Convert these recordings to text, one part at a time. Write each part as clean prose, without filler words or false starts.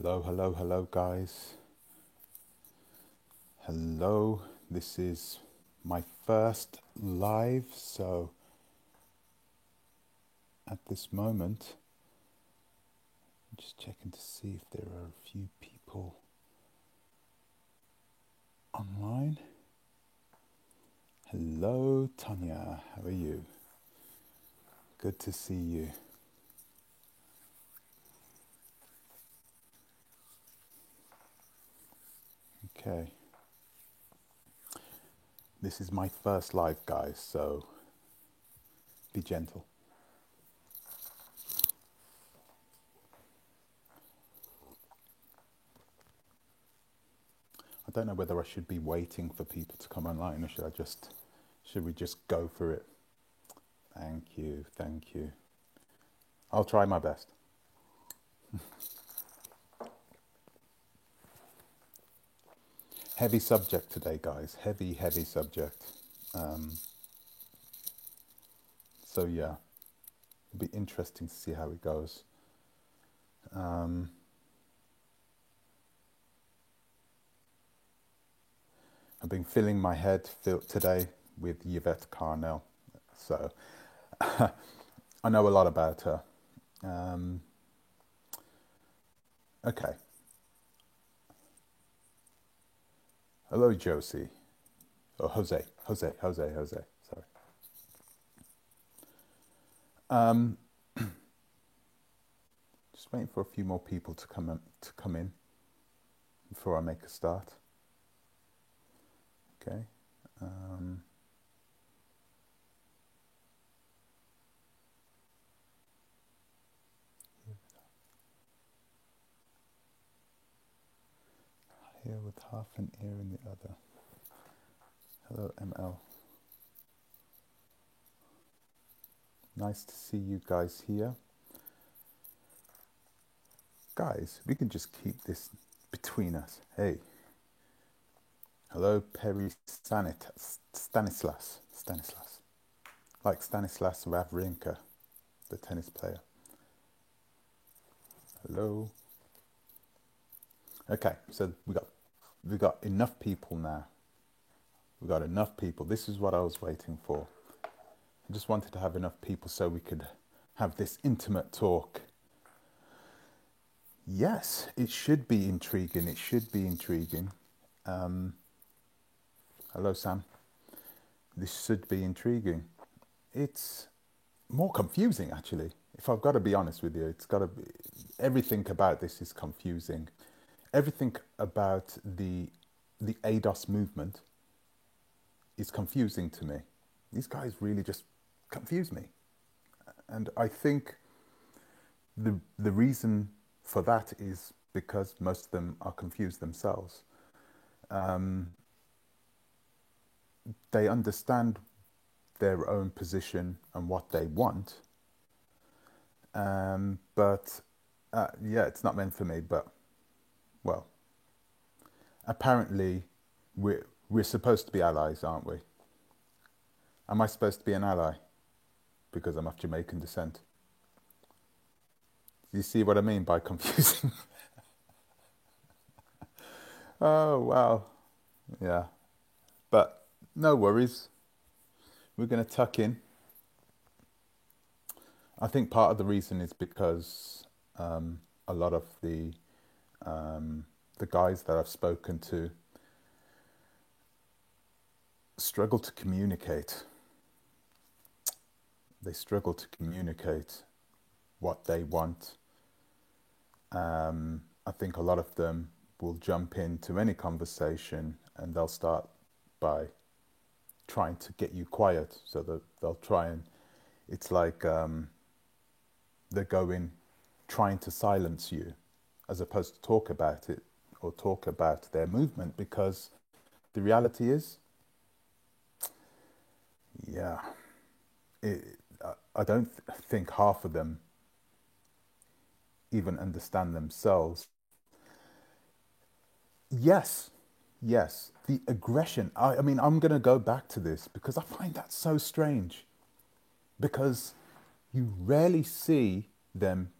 Hello, hello, hello, guys. Hello. This is my first live, so at this moment, I'm just checking to see if there are a few people online. Hello, Tanya. How are you? Good to see you. Okay. This is my first live, guys, so be gentle. I don't know whether I should be waiting for people to come online or should we just go for it? Thank you, thank you. I'll try my best. Heavy subject today, guys. Heavy, heavy subject. Um, so yeah, it'll be interesting to see how it goes. Um, I've been filling my head today with Yvette Carnell, so I know a lot about her. Okay. Hello, Josie. Oh, Jose. Sorry. Just waiting for a few more people to come in before I make a start. Okay. Here with half an ear in the other. Hello, ML. Nice to see you guys here. Guys, we can just keep this between us. Hey. Hello, Perry Stanislas. Like Stanislas Wawrinka, the tennis player. Hello. Okay, so we got enough people now. We got enough people. This is what I was waiting for. I just wanted to have enough people so we could have this intimate talk. Yes, it should be intriguing. It should be intriguing. Hello, Sam. This should be intriguing. It's more confusing, actually. If I've got to be honest with you, it's got to be. Everything about this is confusing. Everything about the ADOS movement is confusing to me. These guys really just confuse me, and I think the reason for that is because most of them are confused themselves. They understand their own position and what they want, but yeah, it's not meant for me. But well, apparently we're supposed to be allies, aren't we? Am I supposed to be an ally because I'm of Jamaican descent? Do you see what I mean by confusing? Oh wow, yeah. But no worries. We're going to tuck in. I think part of the reason is because a lot of the guys that I've spoken to struggle to communicate. They struggle to communicate what they want. I think a lot of them will jump into any conversation and they'll start by trying to get you quiet. So that they'll try and it's like they're going trying to silence you as opposed to talk about it or talk about their movement, because the reality is, yeah, I don't think half of them even understand themselves. Yes, yes, the aggression. I mean, I'm going to go back to this because I find that so strange, because you rarely see them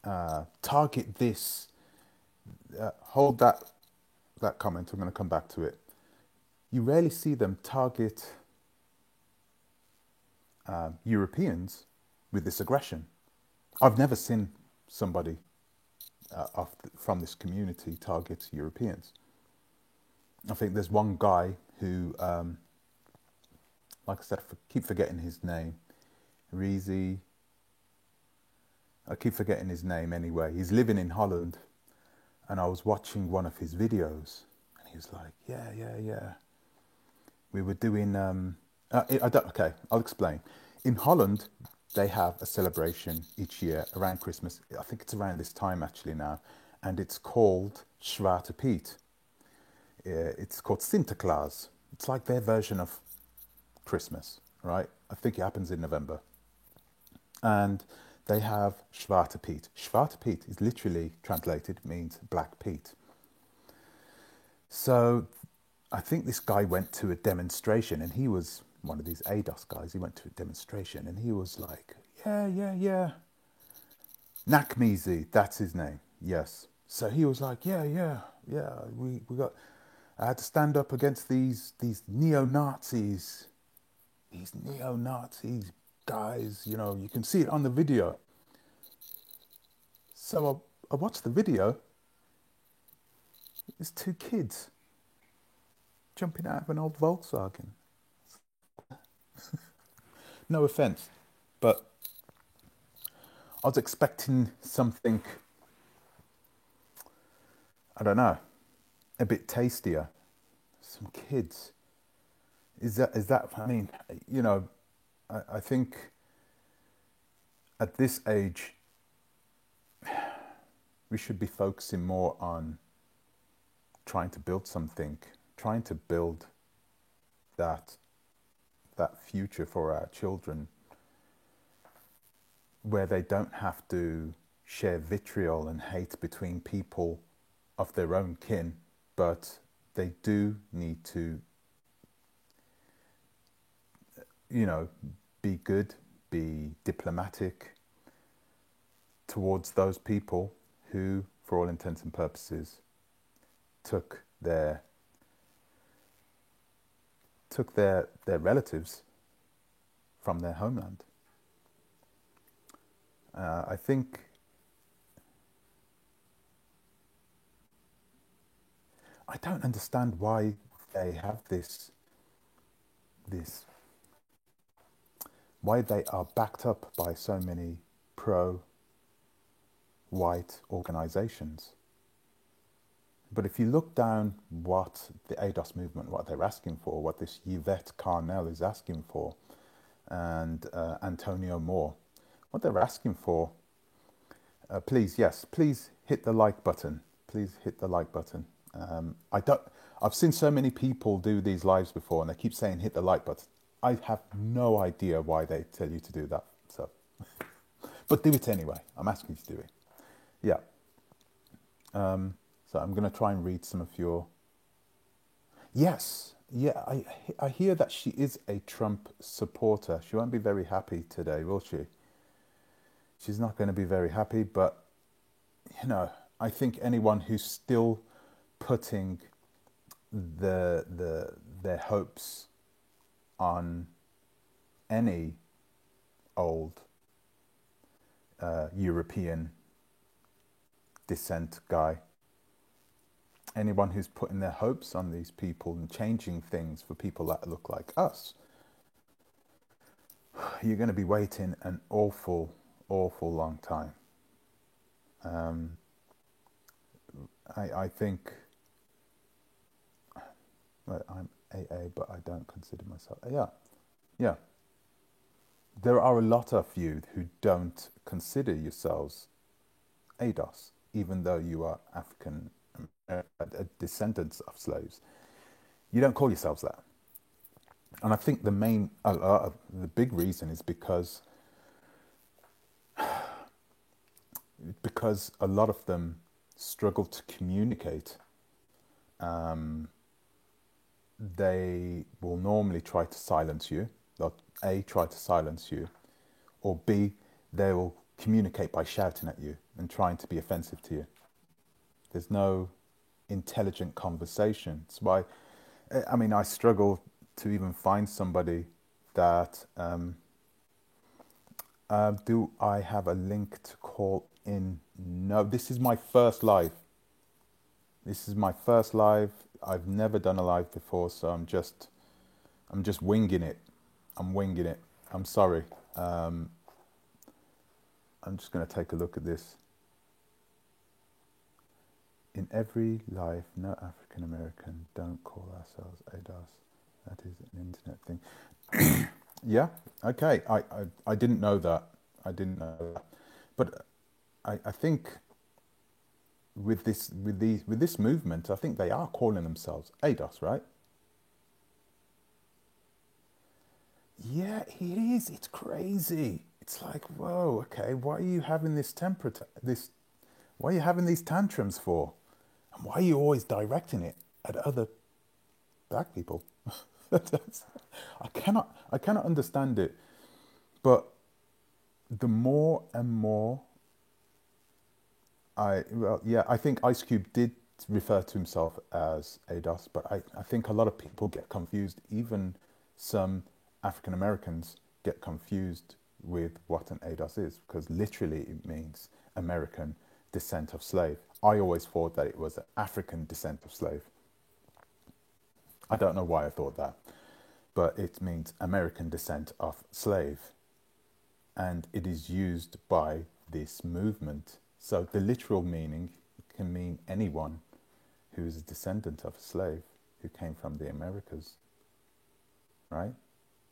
target this. Hold that comment. I'm going to come back to it. You rarely see them target Europeans with this aggression. I've never seen somebody from this community target Europeans. I think there's one guy who, like I said, I keep forgetting his name. Reezy. I keep forgetting his name anyway. He's living in Holland, and I was watching one of his videos, and he was like, yeah. We were doing, okay, I'll explain. In Holland, they have a celebration each year around Christmas. I think it's around this time actually now, and it's called Zwarte Piet. It's called Sinterklaas. It's like their version of Christmas, right? I think it happens in November. And they have Zwarte Piet. Zwarte Piet is literally translated, means Black Pete. So I think this guy went to a demonstration, and he was one of these ADOS guys. He went to a demonstration, and he was like, yeah. Nakmizi, that's his name, yes. So he was like, yeah. We got, I had to stand up against these neo-Nazis. These neo-Nazis guys, you know, you can see it on the video. So I watched the video. There's two kids jumping out of an old Volkswagen. No offense, but I was expecting something, I don't know, a bit tastier. Some kids. Is that, I mean, you know, I think at this age, we should be focusing more on trying to build something, trying to build that future for our children, where they don't have to share vitriol and hate between people of their own kin, but they do need to, you know, be good, be diplomatic towards those people who, for all intents and purposes, took their relatives from their homeland. I think I don't understand why they have this why they are backed up by so many pro-white organizations. But if you look down what the ADOS movement, what they're asking for, what this Yvette Carnell is asking for, and Antonio Moore, what they're asking for, please hit the like button. Please hit the like button. I've seen so many people do these lives before, and they keep saying hit the like button. I have no idea why they tell you to do that. So, but do it anyway. I'm asking you to do it. Yeah. So I'm going to try and read some of your... Yes, yeah, I hear that she is a Trump supporter. She won't be very happy today, will she? She's not going to be very happy, but, you know, I think anyone who's still putting their hopes on any old European descent guy, anyone who's putting their hopes on these people and changing things for people that look like us, you're going to be waiting an awful long time. I think, well, I'm AA, but I don't consider myself. Yeah. There are a lot of you who don't consider yourselves ADOS, even though you are African descendants of slaves. You don't call yourselves that. And I think the big reason is because a lot of them struggle to communicate. They will normally try to silence you. They'll A, try to silence you, or B, they will communicate by shouting at you. and trying to be offensive to you. There's no intelligent conversation. It's why, I mean, I struggle to even find somebody that, do I have a link to call in? No, this is my first live. This is my first live. I've never done a live before, so I'm just winging it. I'm winging it. I'm sorry. I'm just going to take a look at this. In every life, no African American, don't call ourselves ADOS. That is an internet thing. Yeah, okay. I didn't know that. I didn't know that. But I think with this movement, I think they are calling themselves ADOS, right? Yeah, it is. It's crazy. It's like, whoa, okay, why are you having why are you having these tantrums for? And why are you always directing it at other black people? I cannot understand it. But the more and more I think Ice Cube did refer to himself as ADOS, but I think a lot of people get confused. Even some African Americans get confused with what an ADOS is, because literally it means American descent of slave. I always thought that it was African descent of slave. I don't know why I thought that, but it means American descent of slave. And it is used by this movement. So the literal meaning can mean anyone who is a descendant of a slave who came from the Americas, right?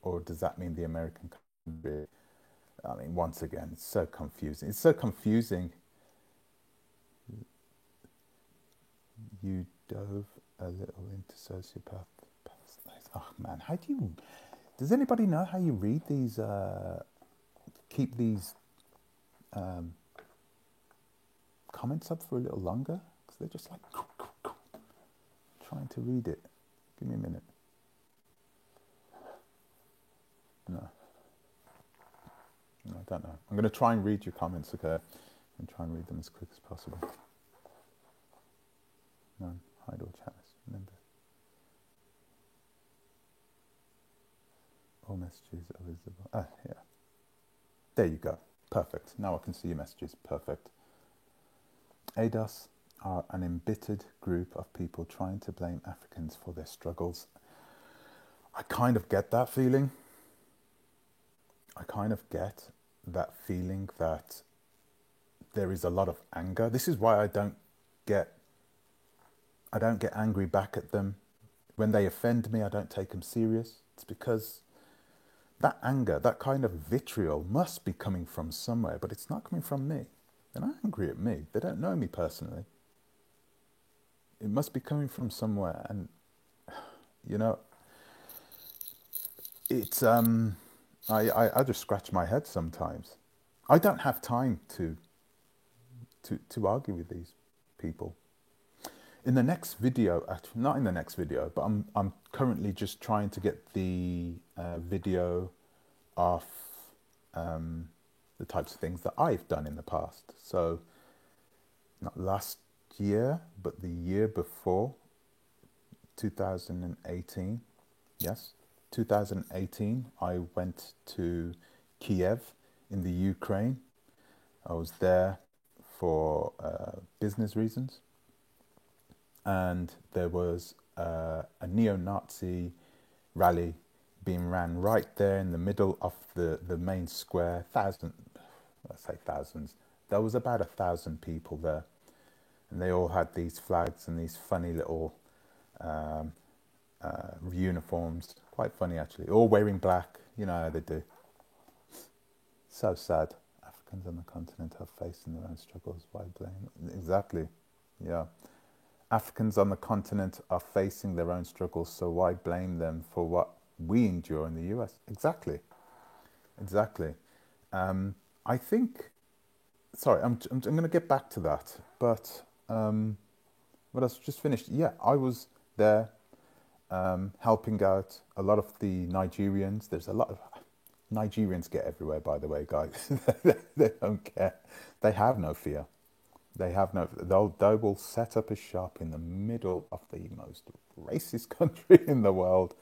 Or does that mean the American country? I mean, once again, it's so confusing. It's so confusing. You dove a little into sociopath. Oh man, how do you? Does anybody know how you read these? Keep these comments up for a little longer, because they're just like trying to read it. Give me a minute. No, I don't know. I'm going to try and read your comments, okay? And try and read them as quick as possible. No, hide all chats, remember. All messages are visible. Ah, yeah. There you go. Perfect. Now I can see your messages. Perfect. ADOS are an embittered group of people trying to blame Africans for their struggles. I kind of get that feeling. I kind of get that feeling that there is a lot of anger. This is why I don't get angry back at them. When they offend me, I don't take them serious. It's because that anger, that kind of vitriol must be coming from somewhere, but it's not coming from me. They're not angry at me. They don't know me personally. It must be coming from somewhere. And, you know, it's, I just scratch my head sometimes. I don't have time to argue with these people. In the next video, actually, not in the next video, but I'm currently just trying to get the video of the types of things that I've done in the past. So, not last year, but the year before, 2018. Yes, 2018, I went to Kiev in the Ukraine. I was there for business reasons. And there was a neo-Nazi rally being ran right there in the middle of the main square. Let's say thousands. There was about 1,000 people there. And they all had these flags and these funny little uniforms. Quite funny, actually. All wearing black. You know how they do. So sad. Africans on the continent are facing their own struggles. Why blame? Exactly. Yeah. Africans on the continent are facing their own struggles, so why blame them for what we endure in the US? Exactly. I think, sorry, I'm going to get back to that, but what else? Just finished. Yeah, I was there helping out a lot of the Nigerians. There's a lot of Nigerians get everywhere, by the way, guys. They don't care. They have no fear. They have no. They will set up a shop in the middle of the most racist country in the world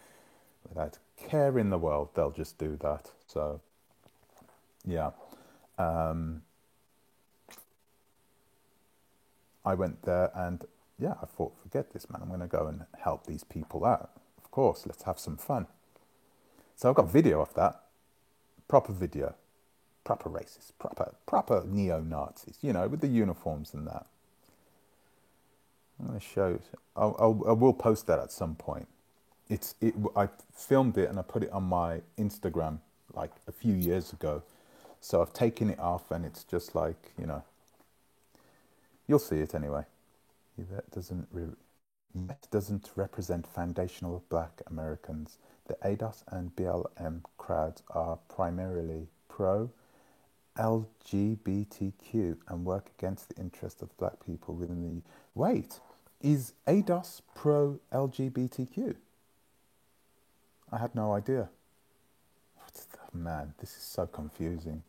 without care in the world. They'll just do that. So, yeah. Um, I went there and yeah, I thought, forget this, man. I'm going to go and help these people out. Of course, let's have some fun. So I've got video of that. Proper video. Proper racists. Proper neo-Nazis, you know, with the uniforms and that. I'm going to show. I will post that at some point. I filmed it and I put it on my Instagram like a few years ago. So I've taken it off and it's just like, you know, you'll see it anyway. That doesn't represent foundational black Americans. The ADOS and BLM crowds are primarily pro-LGBTQ and work against the interests of black people within the... Wait, is ADOS pro-LGBTQ? I had no idea. Man, this is so confusing.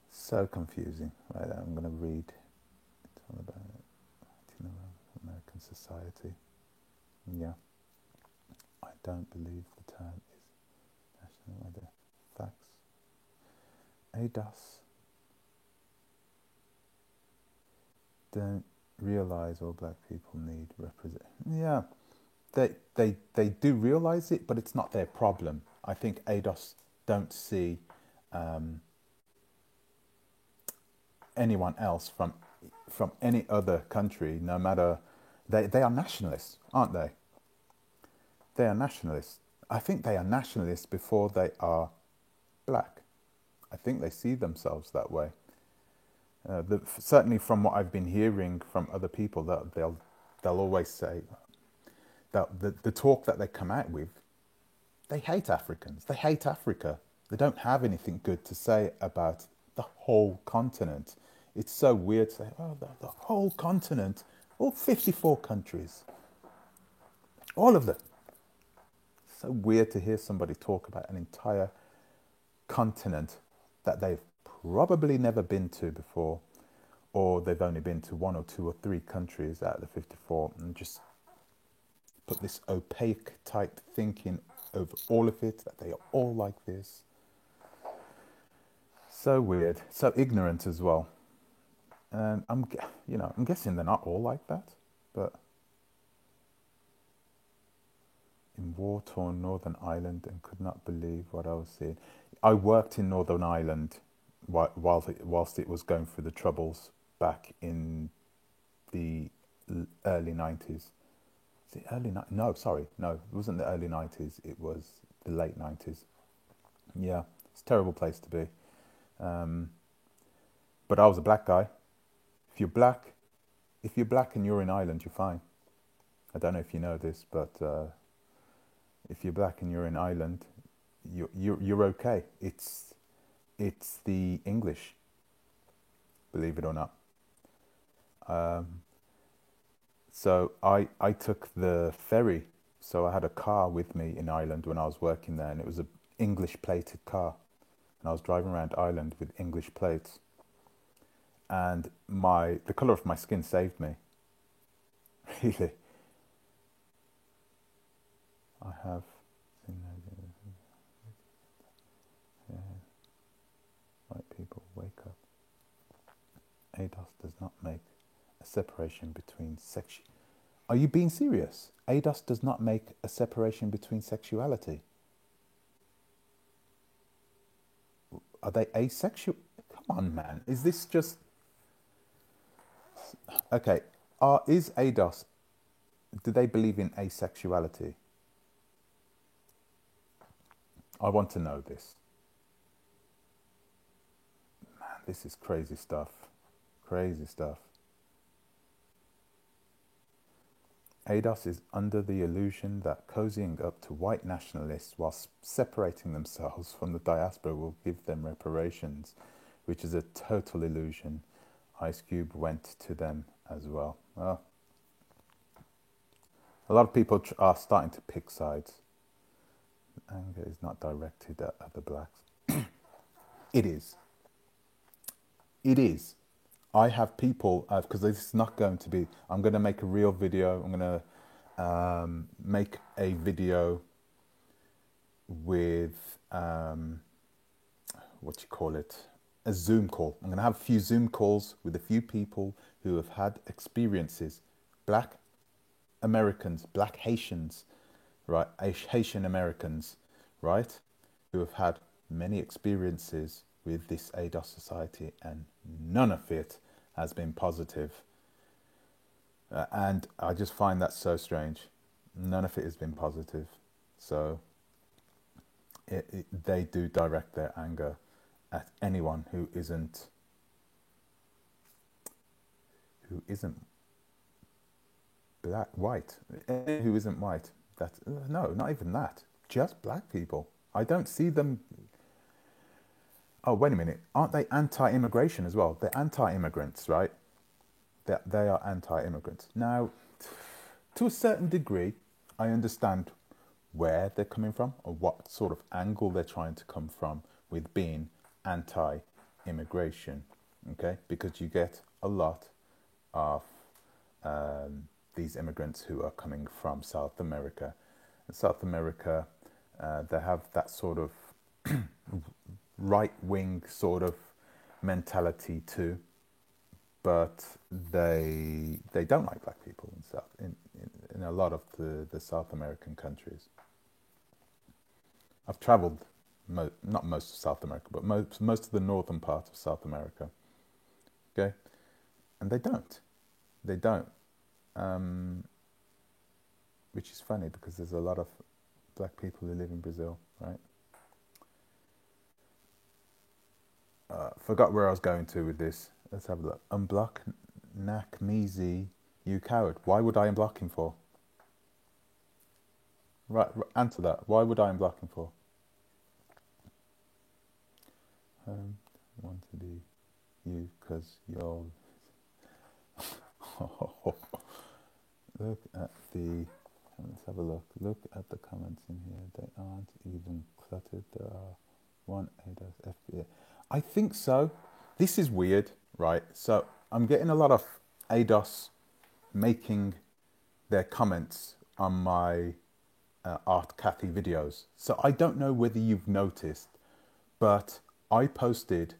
So confusing. Right, I'm going to read. It's all about American society. Yeah. I don't believe the term is national idea. Facts. ADOS don't realise all black people need represent. Yeah. They do realise it, but it's not their problem. I think ADOS don't see anyone else from any other country, no matter... They are nationalists, aren't they? They are nationalists. I think they are nationalists before they are black. I think they see themselves that way. Certainly from what I've been hearing from other people, that they'll always say that the talk that they come out with, they hate Africans. They hate Africa. They don't have anything good to say about the whole continent. It's so weird to say, oh, the whole continent, all 54 countries, all of them. So weird to hear somebody talk about an entire continent that they've probably never been to before, or they've only been to 1 or 2 or 3 countries out of the 54, and just put this opaque type thinking over all of it, that they are all like this. So weird, so ignorant as well. And I'm guessing they're not all like that, but in war-torn Northern Ireland and could not believe what I was seeing. I worked in Northern Ireland whilst it was going through the troubles back in the early 90s. The early no, sorry, no, it wasn't the early 90s. It was the late 90s. Yeah, it's a terrible place to be. But I was a black guy. If you're black and you're in Ireland, you're fine. I don't know if you know this, but if you're black and you're in Ireland, you're okay. It's the English, believe it or not. So I took the ferry. So I had a car with me in Ireland when I was working there, and it was an English plated car. And I was driving around Ireland with English plates. And the colour of my skin saved me. Really. I have... Yeah. White people, wake up. ADOS does not make a separation between sex... Are you being serious? ADOS does not make a separation between sexuality. Are they asexual? Come on, man. Is this just... Okay. Is ADOS... Do they believe in asexuality? I want to know this. Man, this is crazy stuff. Crazy stuff. ADOS is under the illusion that cozying up to white nationalists whilst separating themselves from the diaspora will give them reparations, which is a total illusion. Ice Cube went to them as well. Oh. A lot of people are starting to pick sides. Anger is not directed at other blacks. It is. It is. I have people, because this is not going to be, I'm going to make a real video. I'm going to make a video with, what you call it, a Zoom call. I'm going to have a few Zoom calls with a few people who have had experiences, Black Americans, Black Haitians, right, Haitian Americans, right, who have had many experiences with this ADOS society, and none of it has been positive. And I just find that so strange. None of it has been positive. So they do direct their anger at anyone who isn't black, white, who isn't white. That's no, not even that. Just black people. I don't see them. Oh, wait a minute. Aren't they anti-immigration as well? They're anti-immigrants, right? They are anti-immigrants. Now, to a certain degree, I understand where they're coming from or what sort of angle they're trying to come from with being anti-immigration, okay? Because you get a lot of these immigrants who are coming from South America. In South America, they have that sort of right-wing sort of mentality too, but they don't like black people in a lot of the South American countries. I've travelled not most of South America, but most of the northern part of South America. Okay, and they don't, which is funny because there's a lot of black people who live in Brazil, right? Forgot where I was going to with this. Let's have a look. Unblock Nakmizi, you coward. Why would I unblock him for? Right, answer that. Why would I unblock him for? Want to be you because you're... Look at the... Let's have a look. Look at the comments in here. They aren't even cluttered. There are one ADOS FBA. I think so. This is weird, right? So I'm getting a lot of ADOS making their comments on my Art Cathy videos. So I don't know whether you've noticed, but I posted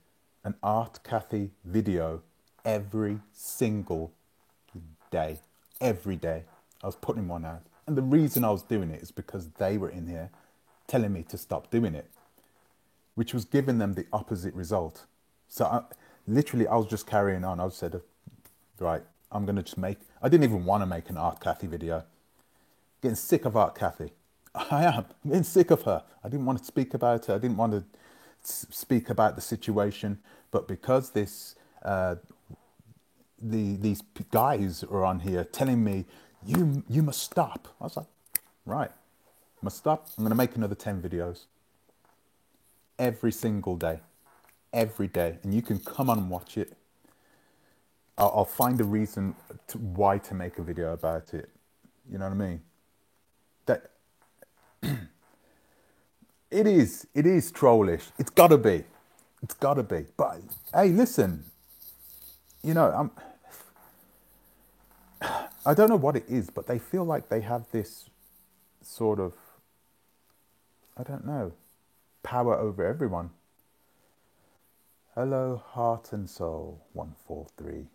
an Art Cathy video every single day. Every day. I was putting one out. And the reason I was doing it is because they were in here telling me to stop doing it, which was giving them the opposite result. So I was just carrying on. I said, right, I'm going to just I didn't even want to make an Art Cathy video. Getting sick of Art Cathy. I am. I'm getting sick of her. I didn't want to speak about her. I didn't want to speak about the situation. But because these guys are on here telling me, you must stop. I was like, right, must stop. I'm going to make another 10 videos. Every single day. Every day. And you can come on and watch it. I'll find a reason why to make a video about it. You know what I mean? That it is trollish. It's gotta be. But hey, listen, I don't know what it is, but they feel like they have this sort of, I don't know, power over everyone. Hello, Heart and Soul 143.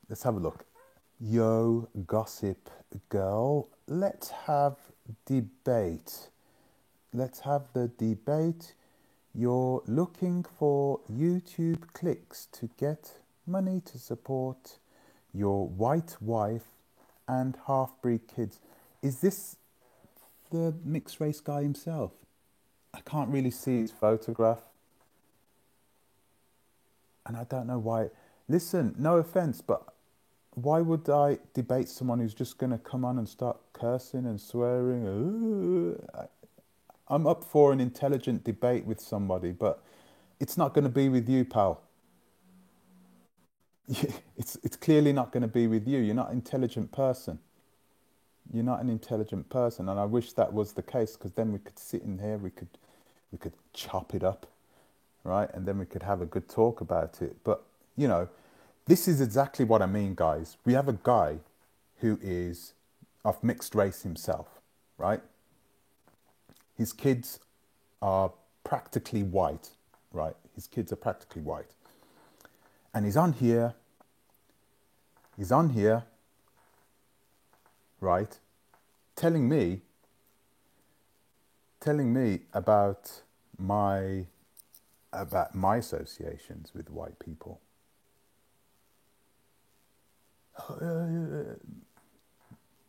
Let's have a look. Yo, gossip girl, let's have debate. Let's have the debate. You're looking for YouTube clicks to get money to support your white wife and half-breed kids. Is this the mixed race guy himself? I can't really see his photograph. And I don't know why. Listen, no offense, but why would I debate someone who's just going to come on and start cursing and swearing? I'm up for an intelligent debate with somebody, but it's not going to be with you, pal. It's clearly not going to be with you. You're not an intelligent person. You're not an intelligent person, and I wish that was the case, because then we could sit in here, we could chop it up, right? And then we could have a good talk about it. But, you know, this is exactly what I mean, guys. We have a guy who is of mixed race himself, right? His kids are practically white, right? His kids are practically white. And he's on here, right? Telling me about my associations with white people.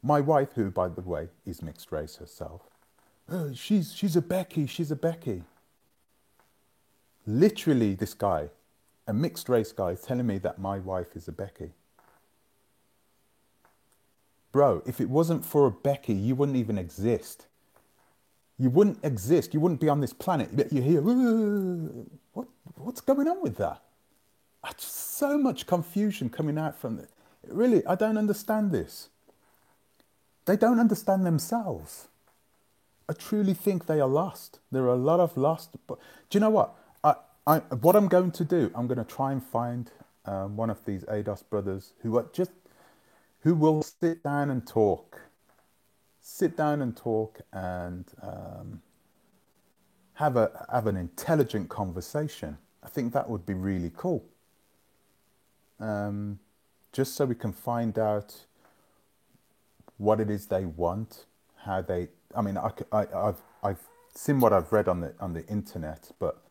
My wife, who, by the way, is mixed race herself, she's a Becky, she's a Becky. Literally, this guy, a mixed race guy, is telling me that my wife is a Becky. Bro, if it wasn't for a Becky, you wouldn't even exist. You wouldn't exist. You wouldn't be on this planet. You hear, what's going on with that? So much confusion coming out from it. Really, I don't understand this. They don't understand themselves. I truly think they are lost. There are a lot of lost. But do you know what? What I'm going to do, I'm going to try and find one of these ADOS brothers who will sit down and talk. Sit down and talk and have an intelligent conversation. I think that would be really cool. Just so we can find out what it is they want, how they. I mean, I've seen what I've read on the internet, but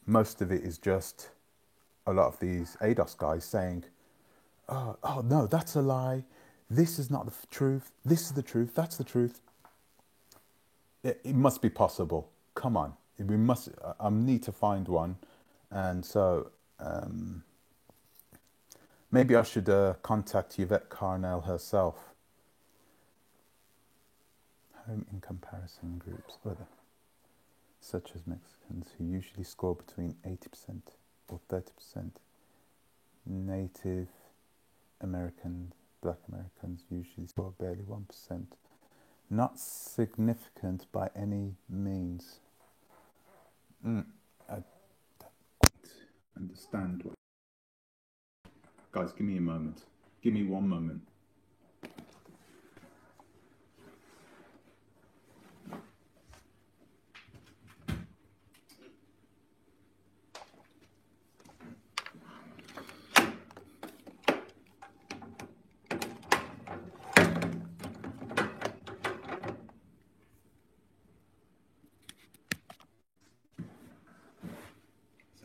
most of it is just a lot of these ADOS guys saying, "Oh no, that's a lie. This is not the truth. This is the truth. That's the truth." It must be possible. Come on, we must. I need to find one, and so maybe I should contact Yvette Carnell herself. Home in comparison groups, such as Mexicans, who usually score between 80% or 30%. Native Americans, Black Americans usually score barely 1%. Not significant by any means. I don't understand. Guys, give me a moment. Give me one moment.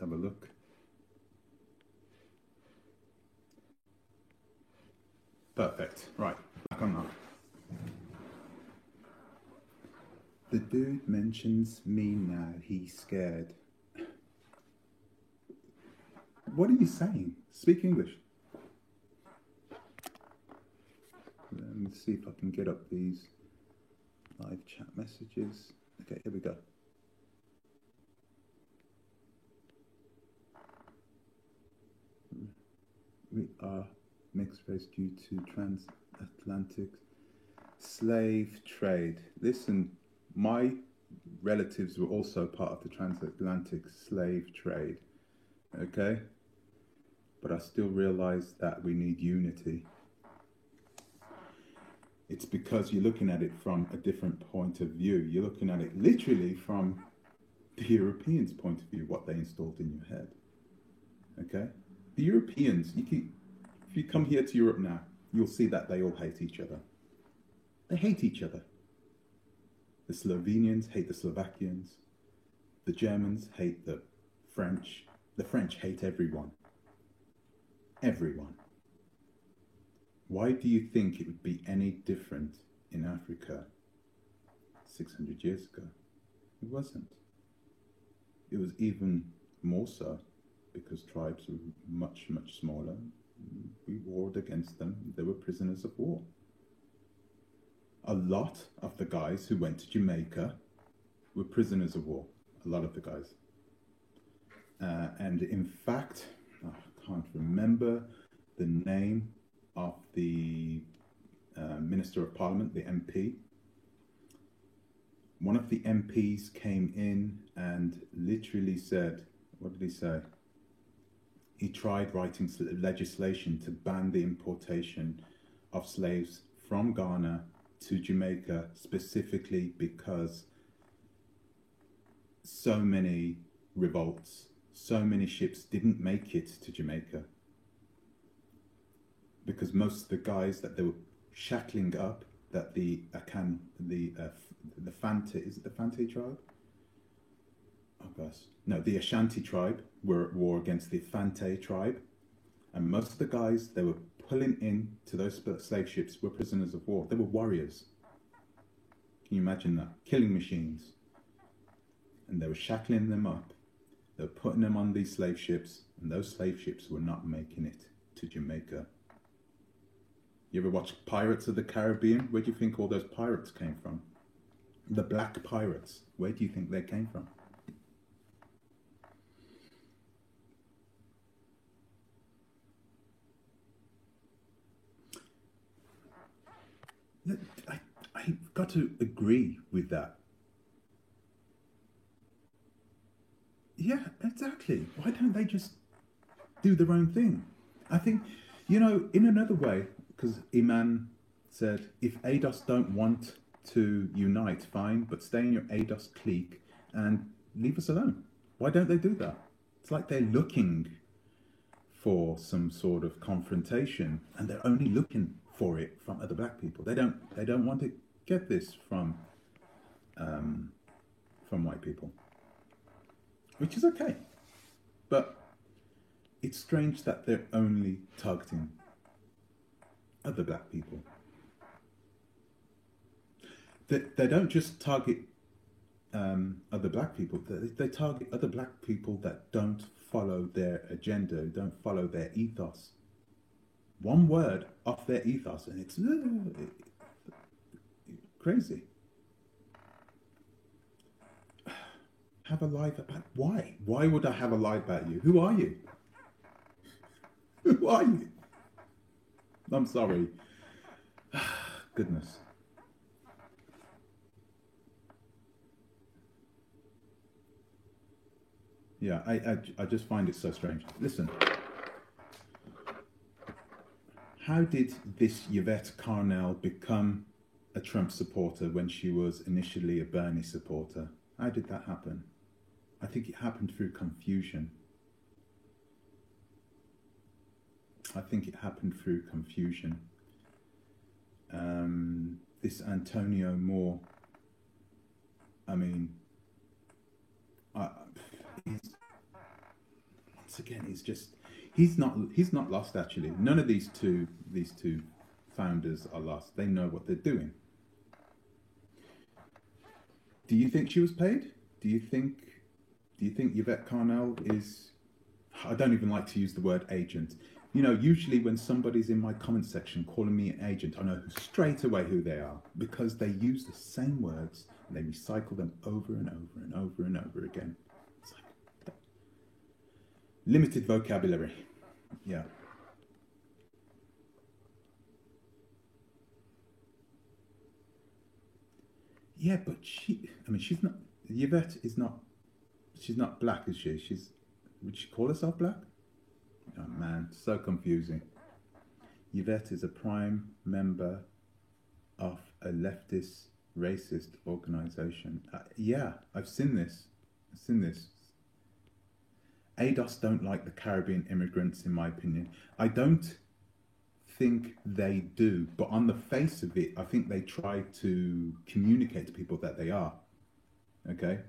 Let's have a look. Perfect. Right, back on that. The dude mentions me now. He's scared. What are you saying? Speak English. Let me see if I can get up these live chat messages. Okay, here we go. We are mixed race due to transatlantic slave trade. Listen, my relatives were also part of the transatlantic slave trade, okay? But I still realize that we need unity. It's because you're looking at it from a different point of view. You're looking at it literally from the Europeans' point of view, what they installed in your head, okay? The Europeans, if you come here to Europe now, you'll see that they all hate each other. They hate each other. The Slovenians hate the Slovakians. The Germans hate the French. The French hate everyone. Everyone. Why do you think it would be any different in Africa 600 years ago? It wasn't. It was even more so because tribes were much, much smaller. We warred against them. They were prisoners of war. A lot of the guys who went to Jamaica were prisoners of war. A lot of the guys. And in fact, I can't remember the name of the Minister of Parliament, the MP. One of the MPs came in and literally said, What did he say? He tried writing legislation to ban the importation of slaves from Ghana to Jamaica, specifically because so many revolts, so many ships didn't make it to Jamaica. Because most of the guys that they were shackling up, that the Fante, is it the Fante tribe? Oh gosh, no, the Ashanti tribe were at war against the Fante tribe, and most of the guys they were pulling in to those slave ships were prisoners of war. They were warriors. Can you imagine that? Killing machines. And they were shackling them up. They were putting them on these slave ships, and those slave ships were not making it to Jamaica. You ever watch Pirates of the Caribbean? Where do you think all those pirates came from? The black pirates. Where do you think they came from? I've got to agree with that. Yeah, exactly. Why don't they just do their own thing? I think, in another way, because Iman said, if ADOS don't want to unite, fine, but stay in your ADOS clique and leave us alone. Why don't they do that? It's like they're looking for some sort of confrontation, and they're only looking for it from other black people. They don't want to get this from white people, which is okay. But it's strange that they're only targeting other black people. They don't just target other black people. They target other black people that don't follow their agenda, don't follow their ethos. One word off their ethos, and it's crazy. Have a lie about why? Why would I have a lie about you? Who are you? Who are you? I'm sorry. Goodness. Yeah, I just find it so strange. Listen, how did this Yvette Carnell become a Trump supporter when she was initially a Bernie supporter? How did that happen? I think it happened through confusion. This Antonio Moore, I mean, once again, he's not lost actually. None of these two founders are lost. They know what they're doing. Do you think she was paid? Do you think Yvette Carnell is? I don't even like to use the word agent. Usually when somebody's in my comment section calling me an agent, I know straight away who they are, because they use the same words and they recycle them over and over and over and over again. It's like limited vocabulary. Yeah. Yeah, but she's not. Yvette is not. She's not black, is she? Would she call herself black? Oh man, so confusing. Yvette is a prime member of a leftist racist organization. Yeah, I've seen this. ADOS don't like the Caribbean immigrants, in my opinion. I don't think they do, but on the face of it, I think they try to communicate to people that they are. Okay?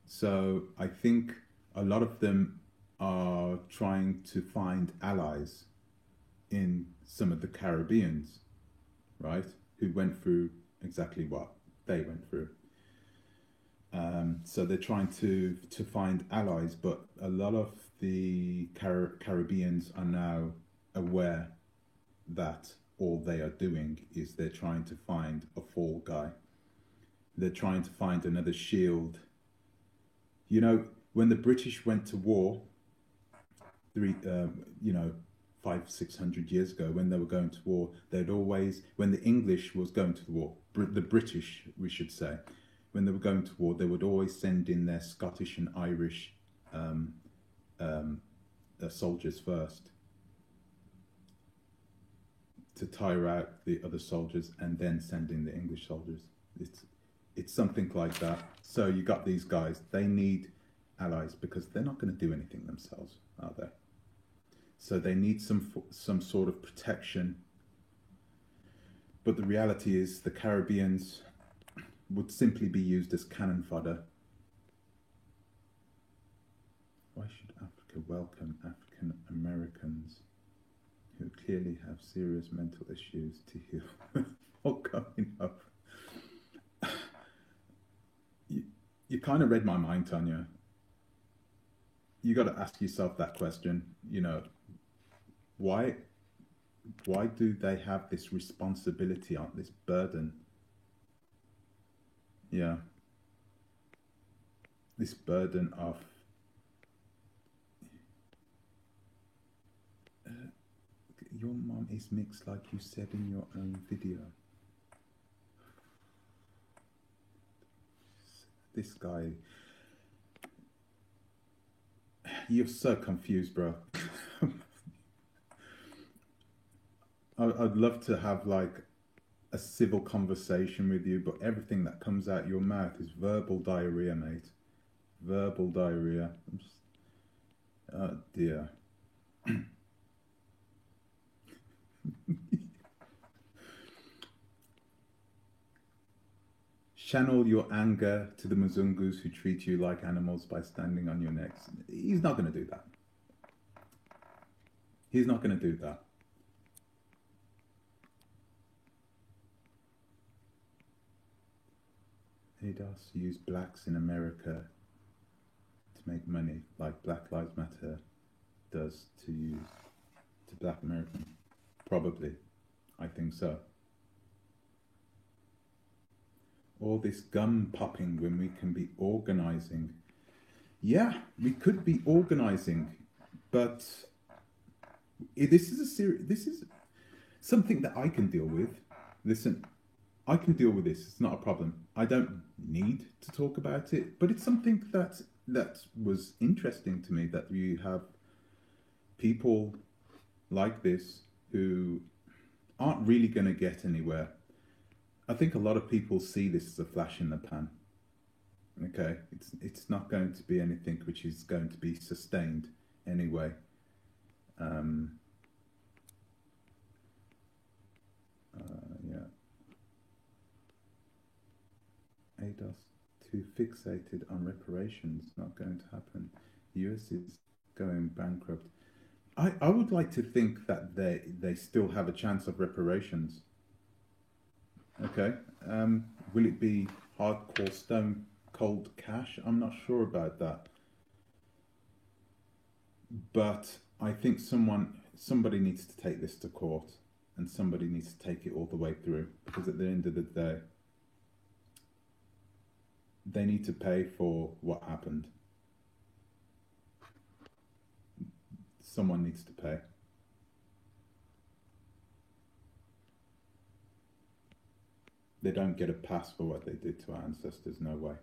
So I think a lot of them are trying to find allies in some of the Caribbeans, right? Who went through exactly what they went through. So they're trying to find allies, but a lot of the Caribbeans are now aware that all they are doing is they're trying to find a fall guy. They're trying to find another shield. When the British went to war, 500-600 years ago, when they were going to war, when the English was going to the war, the British, we should say, when they were going to war, they would always send in their Scottish and Irish soldiers first, to tire out the other soldiers, and then send in the English soldiers. It's something like that. So you got these guys, they need allies because they're not going to do anything themselves, are they? So they need some sort of protection. But the reality is the Caribbeans would simply be used as cannon fodder. Why should Africa welcome African Americans who clearly have serious mental issues to heal or coming up? You kind of read my mind, Tanya. You got to ask yourself that question. You know, why do they have this responsibility, on this burden? Yeah, this burden of your mom is mixed, like you said in your own video. This guy, you're so confused, bro. I'd love to have like a civil conversation with you, but everything that comes out your mouth is verbal diarrhea, mate. Verbal diarrhea. Oh dear. Channel your anger to the Mzungus who treat you like animals by standing on your necks. He's not going to do that. He's not going to do that. ADOS use blacks in America to make money, like Black Lives Matter does to Black Americans. Probably. I think so. All this gum popping when we can be organizing. Yeah, we could be organizing, but this is something that I can deal with. Listen, I can deal with this. It's not a problem. I don't need to talk about it, but it's something that was interesting to me, that you have people like this who aren't really going to get anywhere. I think a lot of people see this as a flash in the pan. Okay, it's not going to be anything which is going to be sustained anyway. Yeah. ADOS too fixated on reparations. Not going to happen. The US is going bankrupt. I would like to think that they still have a chance of reparations. Okay. Will it be hardcore stone cold cash? I'm not sure about that. But I think somebody needs to take this to court, and somebody needs to take it all the way through, because at the end of the day, they need to pay for what happened. Someone needs to pay. They don't get a pass for what they did to our ancestors, no way.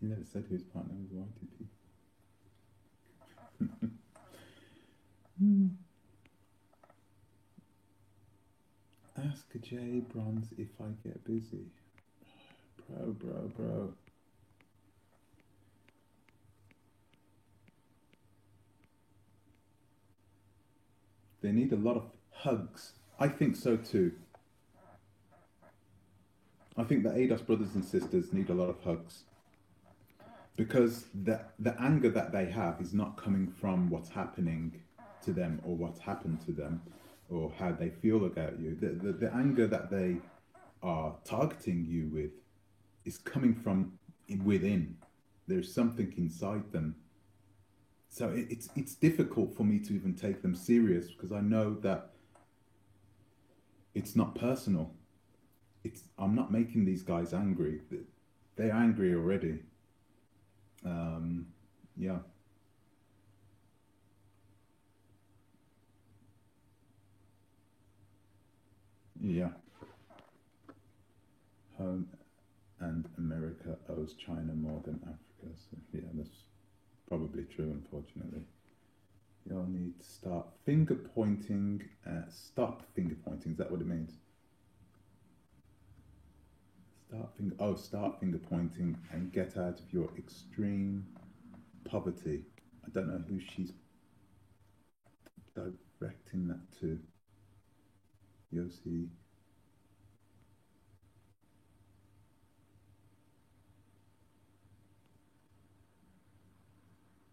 He never said who his partner was. Why did he? Ask Jay Bronze if I get busy. Bro. They need a lot of hugs. I think so too. I think the ADOS brothers and sisters need a lot of hugs. Because the anger that they have is not coming from what's happening to them or what's happened to them or how they feel about you. The anger that they are targeting you with is coming from within. There's something inside them. So it's difficult for me to even take them serious, because I know that it's not personal. I'm not making these guys angry. They're angry already. Yeah. Yeah. and America owes China more than Africa. So yeah, that's probably true, unfortunately. You'll need to start finger pointing. Stop finger pointing. Is that what it means? Start finger pointing and get out of your extreme poverty. I don't know who she's directing that to. Yossi.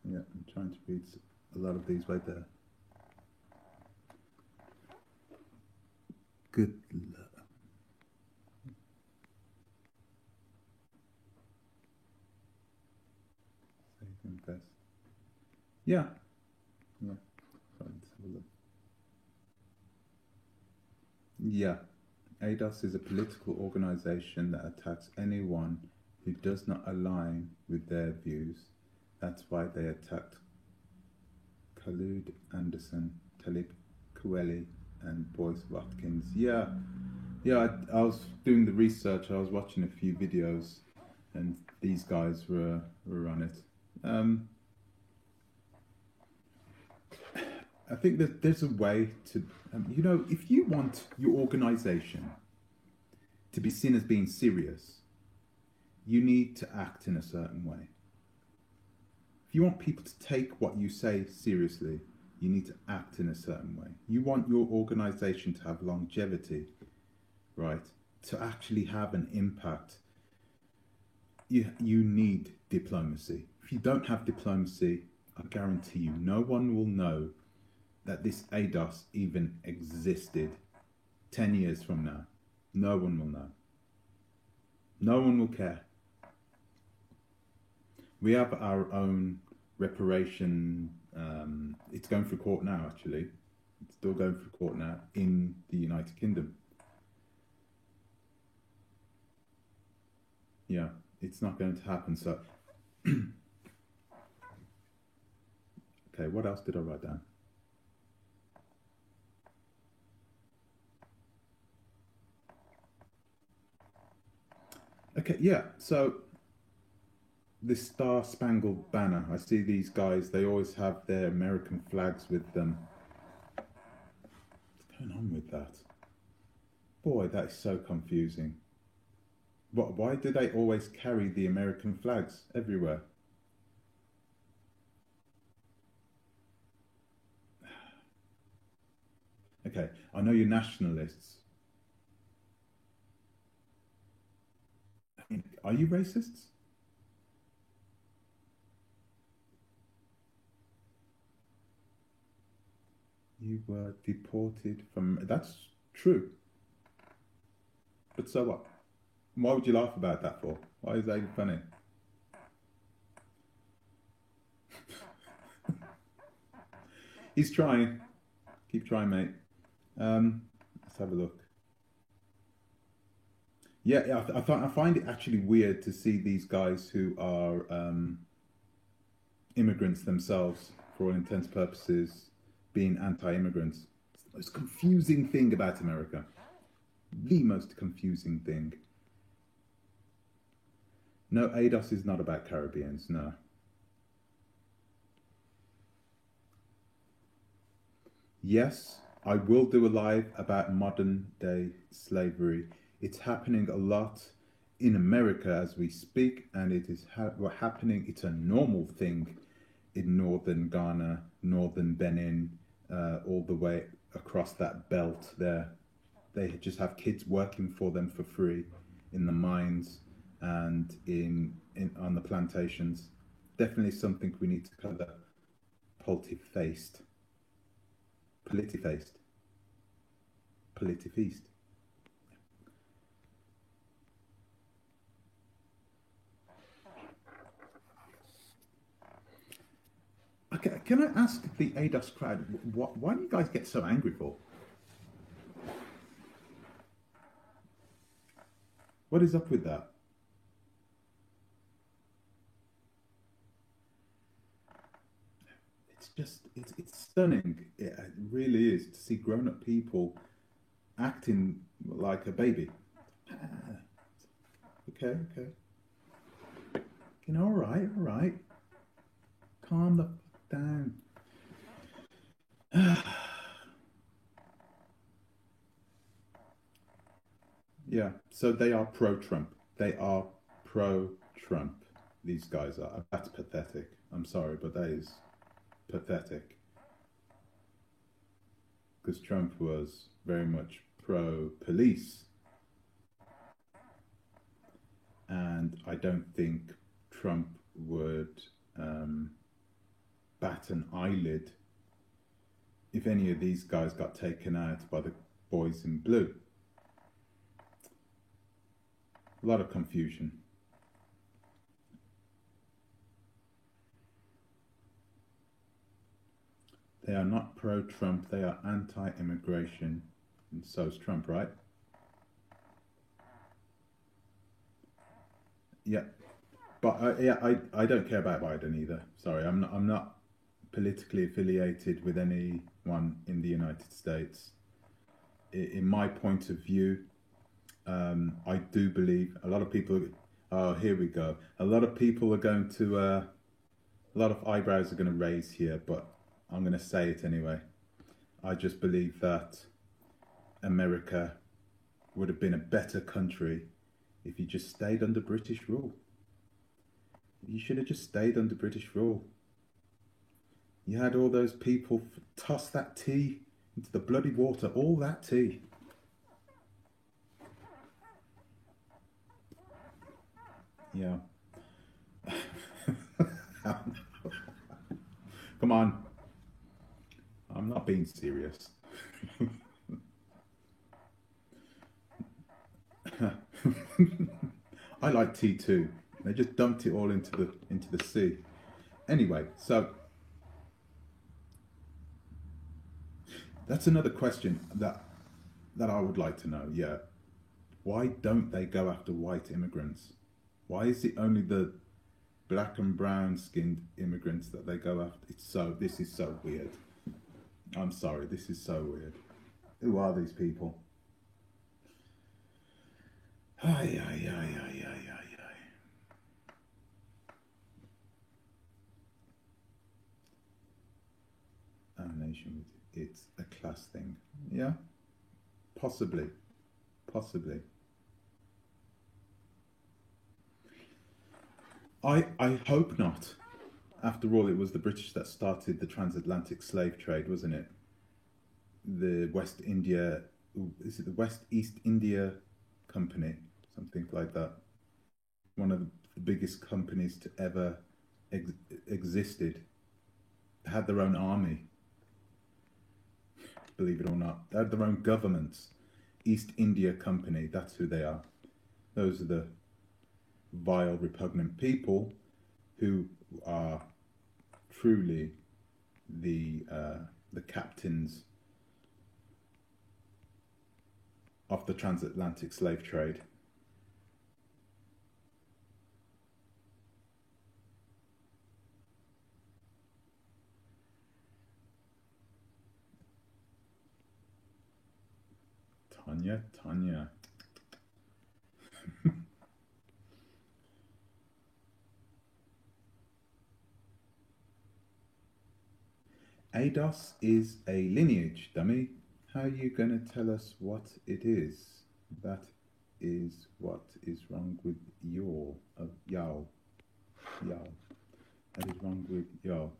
Yeah, I'm trying to read a lot of these right there. Good luck. Save and best. Yeah. Yeah. Right, let's have a look. Yeah. ADOS is a political organization that attacks anyone who does not align with their views. That's why they attacked Khalid Anderson, Talib Kweli, and Boyce Watkins. Yeah, I was doing the research. I was watching a few videos, and these guys were on it. I think that there's a way to, if you want your organization to be seen as being serious, you need to act in a certain way. If you want people to take what you say seriously, you need to act in a certain way. You want your organization to have longevity, right? To actually have an impact, you need diplomacy. If you don't have diplomacy, I guarantee you, no one will know that this ADOS even existed 10 years from now. No one will know. No one will care. We have our own reparation. It's going through court now, actually. It's still going through court now in the United Kingdom. Yeah, it's not going to happen. So, okay, what else did I write down? Okay, yeah, so the Star Spangled Banner. I see these guys, they always have their American flags with them. What's going on with that? Boy, that is so confusing. Why do they always carry the American flags everywhere? Okay, I know you're nationalists. I mean, are you racists? You were deported from. That's true. But so what? Why would you laugh about that for? Why is that even funny? He's trying. Keep trying, mate. Let's have a look. Yeah, I find it actually weird to see these guys who are immigrants themselves, for all intents and purposes, being anti-immigrants. It's the most confusing thing about America. The most confusing thing. No, ADOS is not about Caribbeans, no. Yes, I will do a live about modern day slavery. It's happening a lot in America as we speak, and it is happening. It's a normal thing in northern Ghana, northern Benin, all the way across that belt there. They just have kids working for them for free in the mines and on the plantations. Definitely something we need to cover. Polty-faced. Politifaced. Politifeast. Okay, can I ask the ADOS crowd, why do you guys get so angry for? What is up with that? It's stunning. It really is to see grown-up people acting like a baby. Okay, okay. All right, all right. Calm the fuck down. Yeah, so they are pro-Trump. They are pro-Trump. These guys are. That's pathetic. I'm sorry, but that is pathetic. Because Trump was very much pro-police, and I don't think Trump would um, bat an eyelid if any of these guys got taken out by the boys in blue. A lot of confusion. They are not pro-Trump, they are anti-immigration, and so is Trump, right? Yeah, but I don't care about Biden either. Sorry, I'm not politically affiliated with anyone in the United States. In my point of view, I do believe a lot of people. Oh, here we go. A lot of people are going to. A lot of eyebrows are going to raise here, but I'm going to say it anyway. I just believe that America would have been a better country if you just stayed under British rule. You should have just stayed under British rule. You had all those people toss that tea into the bloody water, all that tea. Yeah. Come on. I'm not being serious. I like tea too. They just dumped it all into the sea. Anyway, so that's another question that I would like to know. Yeah, why don't they go after white immigrants? Why is it only the black and brown skinned immigrants that they go after? This is so weird. I'm sorry, this is so weird. Who are these people? Ay, ay, ay, ay, ay, ay, ay. Our nation, it's a class thing. Yeah, possibly, possibly. I hope not. After all, it was the British that started the transatlantic slave trade, wasn't it? The West India, is it the West East India Company, something like that? One of the biggest companies to ever ex- existed. They had their own army, believe it or not. They had their own governments. East India Company, that's who they are. Those are the vile, repugnant people who are truly the captains of the transatlantic slave trade. Tanya. ADOS is a lineage, dummy. How are you going to tell us what it is? That is what is wrong with y'all. That is wrong with y'all.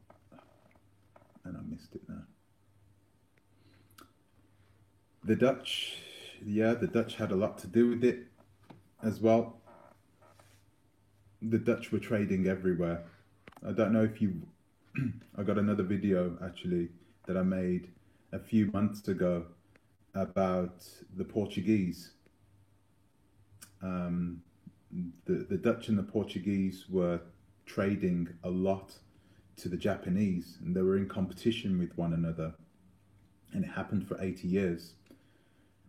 And I missed it now. The Dutch, yeah, the Dutch had a lot to do with it as well. The Dutch were trading everywhere. I don't know if you. I got another video actually that I made a few months ago about the Portuguese. Um, the Dutch and the Portuguese were trading a lot to the Japanese, and they were in competition with one another, and it happened for 80 years,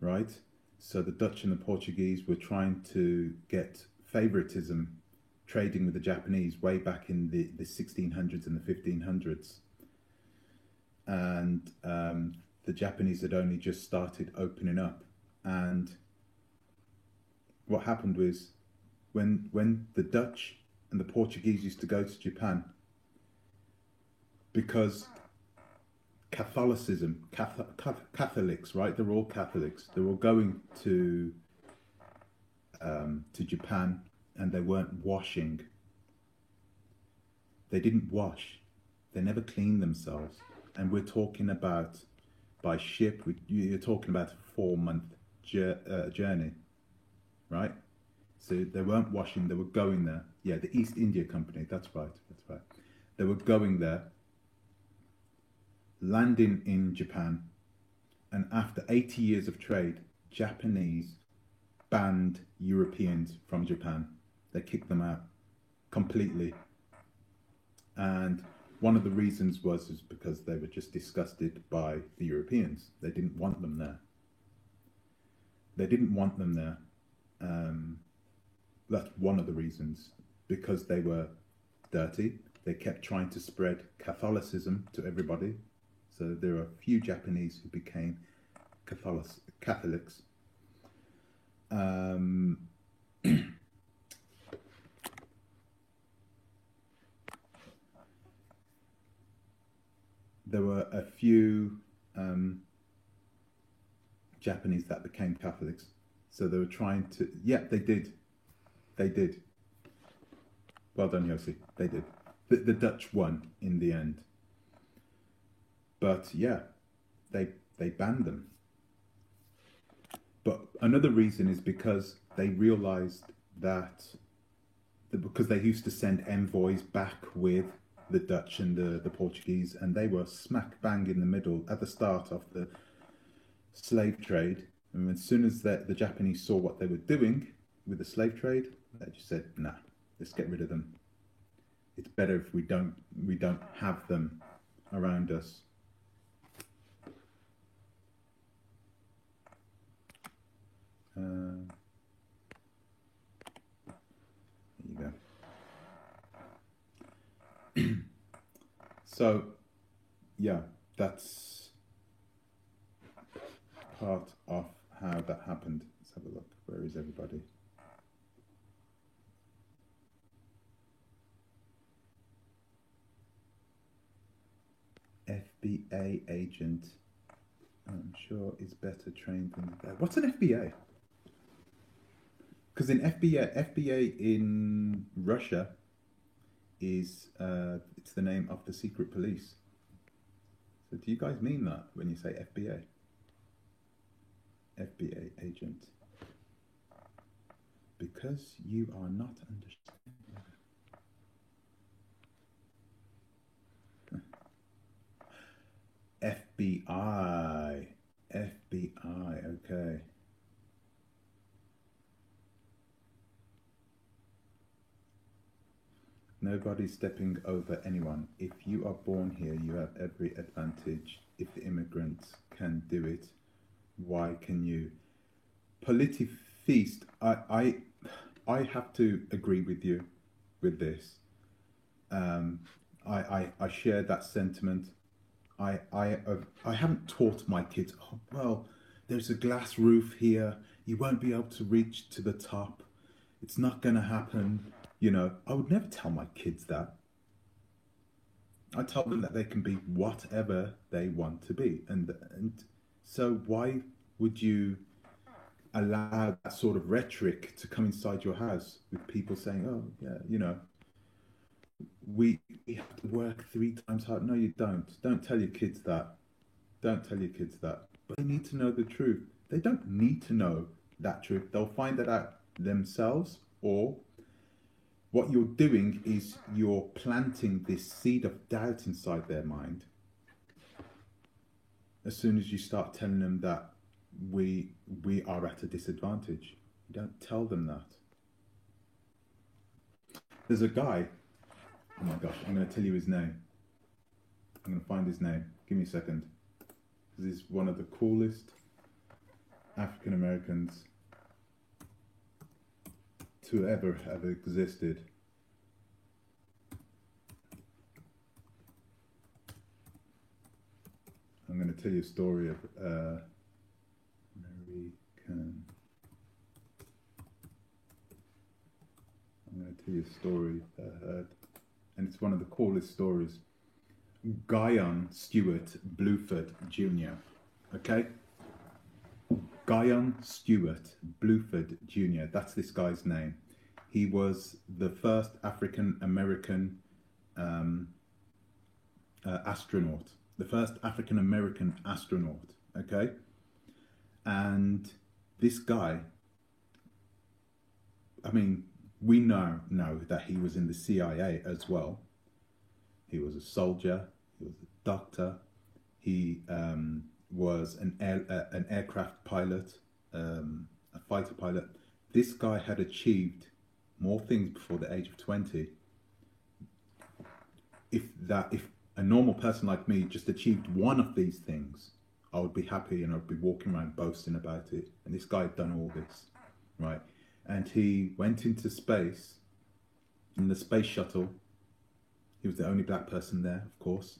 right? So the Dutch and the Portuguese were trying to get favoritism trading with the Japanese way back in the 1600s and the 1500s. And the Japanese had only just started opening up. And what happened was when the Dutch and the Portuguese used to go to Japan, because Catholicism, Catholics, right? They're all Catholics. They were going to Japan, and they weren't washing. They didn't wash. They never cleaned themselves. And we're talking about by ship. You're talking about a 4-month journey, right? So they weren't washing. They were going there. Yeah, the East India Company. That's right. That's right. They were going there, landing in Japan, and after 80 years of trade, Japanese banned Europeans from Japan. They kicked them out completely. And one of the reasons was because they were just disgusted by the Europeans. They didn't want them there. They didn't want them there. That's one of the reasons. Because they were dirty. They kept trying to spread Catholicism to everybody. So there are a few Japanese who became Catholics. There were a few Japanese that became Catholics. So they were trying to... Yeah, they did. They did. Well done, Yossi. They did. The Dutch won in the end. But yeah, they banned them. But another reason is because they realized that because they used to send envoys back with the Dutch and the Portuguese, and they were smack bang in the middle at the start of the slave trade. And as soon as the Japanese saw what they were doing with the slave trade, they just said, nah, let's get rid of them. It's better if we don't have them around us. There you go. So, yeah, that's part of how that happened. Let's have a look. Where is everybody? FBA agent, I'm sure, is better trained than that. What's an FBA? Because in FBA in Russia is it's the name of the secret police. So do you guys mean that when you say FBA? FBA agent. Because you are not understanding. FBI. FBI, okay. Nobody's stepping over anyone. If you are born here, you have every advantage. If the immigrants can do it, why can you? Politifeast, I have to agree with you with this. I share that sentiment. I haven't taught my kids, oh, well, there's a glass roof here. You won't be able to reach to the top. It's not going to happen. You know, I would never tell my kids that. I tell them that they can be whatever they want to be. And so why would you allow that sort of rhetoric to come inside your house with people saying, oh, yeah, you know, we have to work 3 times hard. No, you don't. Don't tell your kids that. Don't tell your kids that. But they need to know the truth. They don't need to know that truth. They'll find that out themselves, or what you're doing is you're planting this seed of doubt inside their mind. As soon as you start telling them that we are at a disadvantage, you don't tell them that. There's a guy, oh my gosh, I'm going to tell you his name. I'm going to find his name. Give me a second. This is one of the coolest African Americans to ever have existed. I'm going to tell you a story of American tell you a story I heard, and it's one of the coolest stories. Guyon Stewart Bluford Jr. Okay? Guyon Stewart Bluford Jr. That's this guy's name. He was the first African American astronaut. The first African American astronaut. Okay? And this guy, I mean, we know that he was in the CIA as well. He was a soldier. He was a doctor. He was an aircraft pilot, a fighter pilot. This guy had achieved more things before the age of 20. If a normal person like me just achieved one of these things, I would be happy and I'd be walking around boasting about it. And this guy had done all this, right? And he went into space in the space shuttle. He was the only black person there, of course.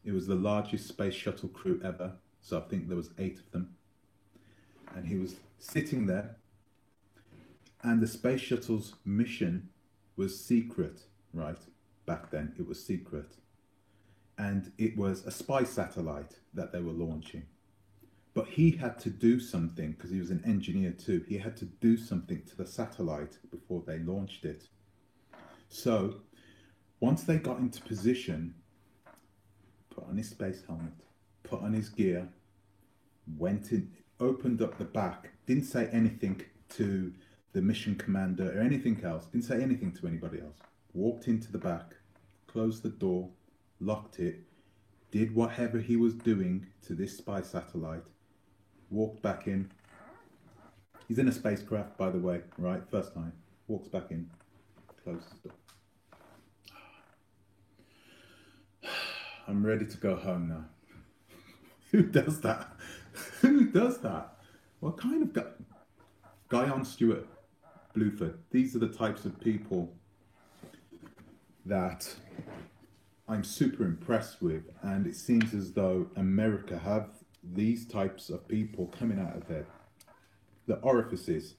It was the largest space shuttle crew ever. So I think there was 8 of them. And he was sitting there. And the space shuttle's mission was secret, right? Back then, it was secret. And it was a spy satellite that they were launching. But he had to do something, because he was an engineer too. He had to do something to the satellite before they launched it. So, once they got into position, put on his space helmet, put on his gear, went in, opened up the back, didn't say anything to the mission commander or anything else, didn't say anything to anybody else, walked into the back, closed the door, locked it, did whatever he was doing to this spy satellite, walked back in. He's in a spacecraft, by the way, right? First time. Walks back in, closes the door. I'm ready to go home now. Who does that? Who does that? What kind of guy? Guyon Stewart Bluford. These are the types of people that I'm super impressed with, and it seems as though America have these types of people coming out of the orifices.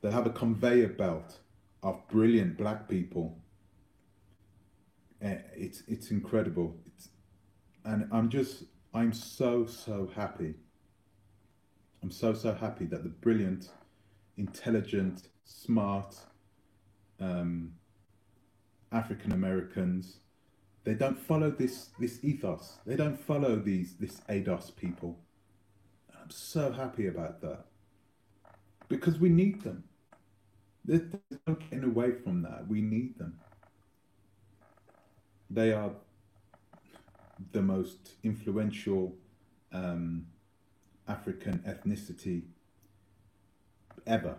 They have a conveyor belt of brilliant black people. It's incredible. And I'm so happy. I'm so happy that the brilliant, intelligent, smart African Americans, they don't follow this ethos. They don't follow this ADOS people. I'm so happy about that, because we need them. There's no getting away from that. We need them. They are the most influential African ethnicity ever.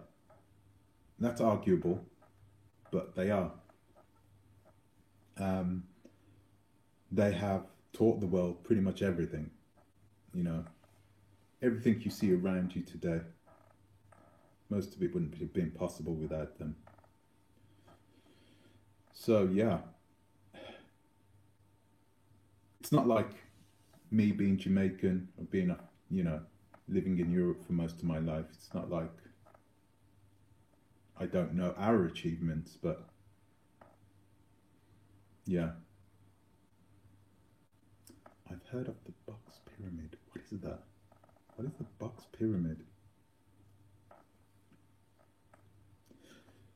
That's arguable, but they are. They have taught the world pretty much everything. You know, everything you see around you today, most of it wouldn't have been possible without them. So yeah, it's not like me being Jamaican or being living in Europe for most of my life. It's not like I don't know our achievements, but yeah. I've heard of the Box Pyramid. What is that? What is the Box Pyramid?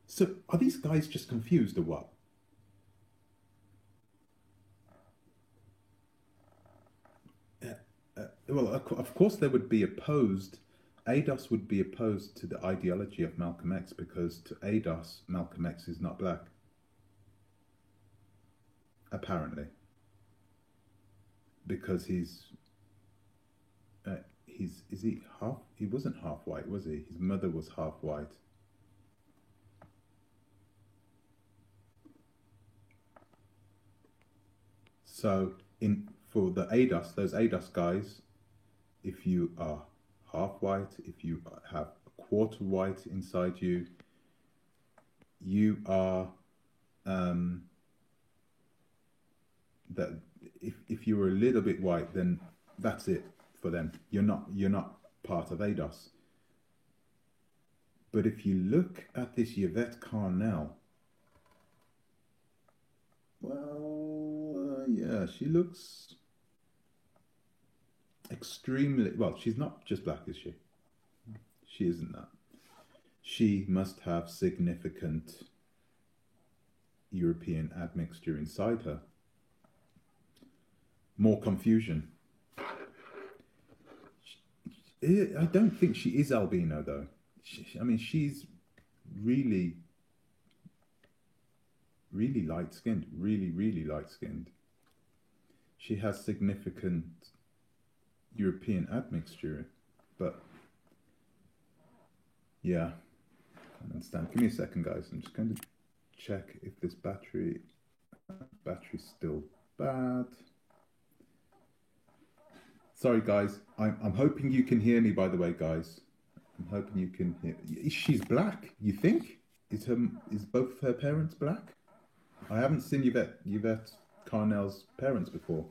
So are these guys just confused or what? Well, of course they would be opposed. ADOS would be opposed to the ideology of Malcolm X, because to ADOS, Malcolm X is not black. Apparently. Because is he half? He wasn't half white, was he? His mother was half white. So for the ADOS, those ADOS guys, if you are half white, if you have a quarter white inside you, you are that if you were a little bit white, then that's it for them. You're not part of ADOS. But if you look at this Yvette Carnell, well, yeah, she looks extremely well. She's not just black, is she? She isn't that. She must have significant European admixture inside her. More confusion. I don't think she is albino, though. I mean, she's really, really light skinned. Really, really light skinned. She has significant European admixture, but yeah, I don't understand. Give me a second, guys. I'm just going to check if this battery's still bad. Sorry, guys. I'm hoping you can hear me. By the way, guys, I'm hoping you can hear. She's black. You think? Is both her parents black? I haven't seen Yvette Carnell's parents before.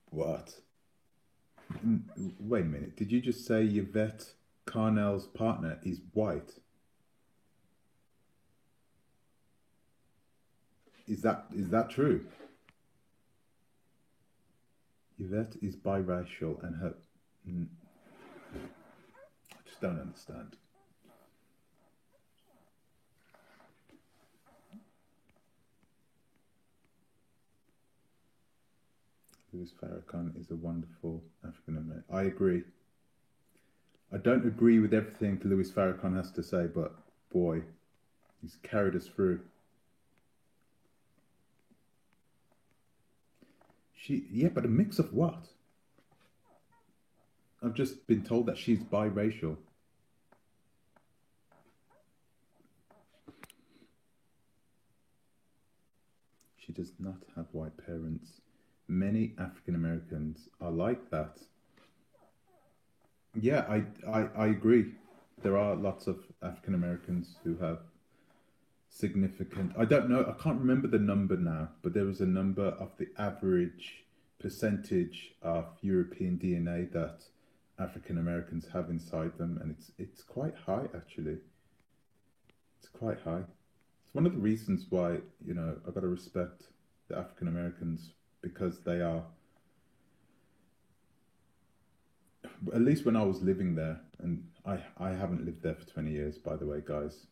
What? Wait a minute. Did you just say Yvette Carnell's partner is white? Is that true? Yvette is biracial and her... I just don't understand. Louis Farrakhan is a wonderful African American. I agree. I don't agree with everything Louis Farrakhan has to say, but boy, he's carried us through. Yeah, but a mix of what? I've just been told that she's biracial. She does not have white parents. Many African Americans are like that. Yeah, I agree. There are lots of African Americans who have significant. I don't know. I can't remember the number now, but there was a number of the average percentage of European DNA that African Americans have inside them, and it's quite high actually. It's quite high. It's one of the reasons why I got to respect the African Americans because they are. At least when I was living there, and I haven't lived there for 20 years, by the way, guys.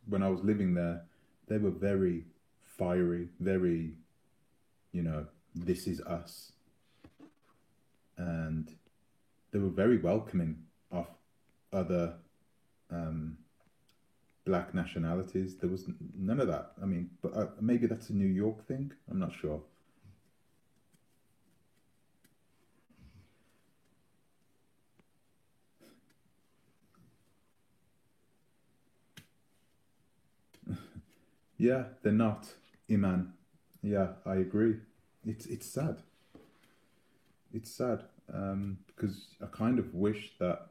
When I was living there, they were very fiery, very, this is us. And they were very welcoming of other black nationalities. There was none of that. I mean, but maybe that's a New York thing. I'm not sure. Yeah, they're not, Iman. Yeah, I agree. It's sad. It's sad because I kind of wish that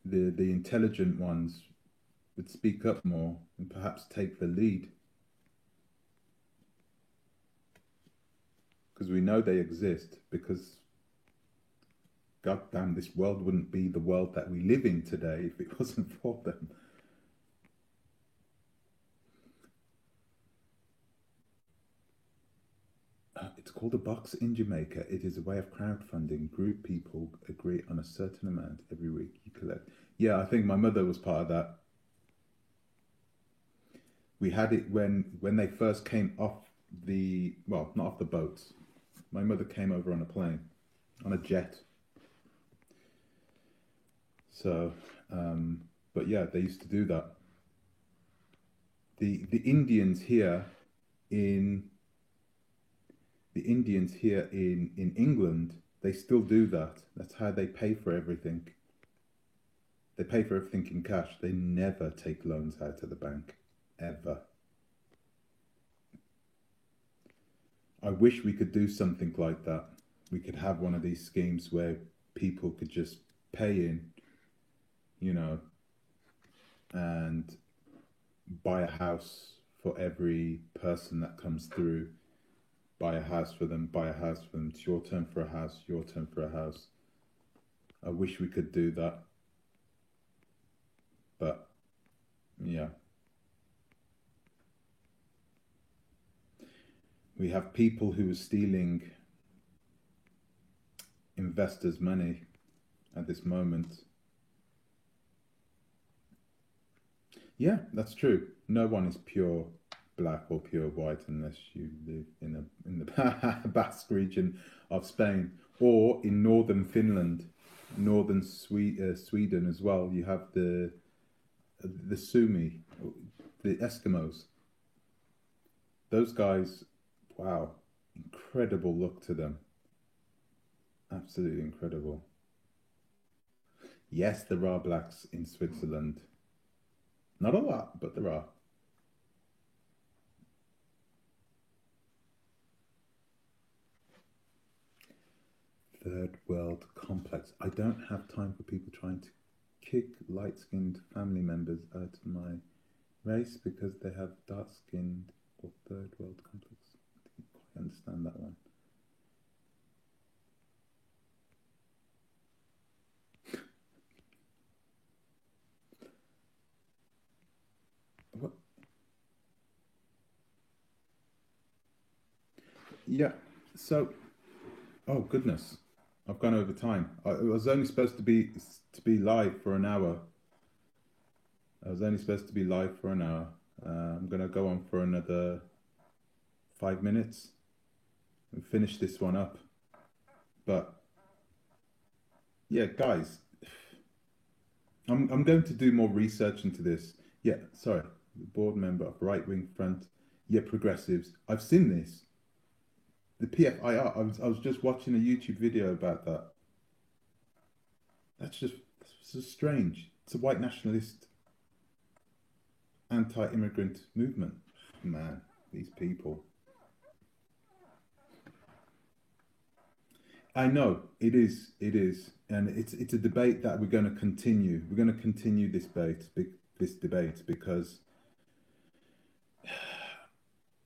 the intelligent ones would speak up more and perhaps take the lead. Because we know they exist, because God damn, this world wouldn't be the world that we live in today if it wasn't for them. It's called a box in Jamaica. It is a way of crowdfunding. Group people agree on a certain amount every week you collect. Yeah, I think my mother was part of that. We had it when they first came off not off the boats. My mother came over on a plane, on a jet. So, but yeah, they used to do that. The Indians here in England, they still do that. That's how they pay for everything. They pay for everything in cash. They never take loans out of the bank, ever. I wish we could do something like that. We could have one of these schemes where people could just pay in, and buy a house for every person that comes through. Buy a house for them, buy a house for them. It's your turn for a house, your turn for a house. I wish we could do that. But, yeah. We have people who are stealing investors' money at this moment. Yeah, that's true. No one is pure black or pure white unless you live in the Basque region of Spain or in northern Finland, northern Sweden as well. You have the Sumi, the Eskimos. Those guys, wow, incredible look to them. Absolutely incredible. Yes, there are blacks in Switzerland. Not a lot, but there are. Third world complex. I don't have time for people trying to kick light-skinned family members out of my race because they have dark-skinned or third world complex. I didn't quite understand that one. What? Yeah, so, oh goodness, I've gone over time. I was only supposed to be live for an hour. I was only supposed to be live for an hour. I'm gonna go on for another 5 minutes and finish this one up. But yeah, guys, I'm going to do more research into this. Yeah, sorry, the board member of Right Wing Front. Yeah, progressives. I've seen this. The PFIR. I was just watching a YouTube video about that. That's so strange. It's a white nationalist, anti-immigrant movement. Man, these people. I know it is, and it's a debate that we're going to continue. We're going to continue this debate because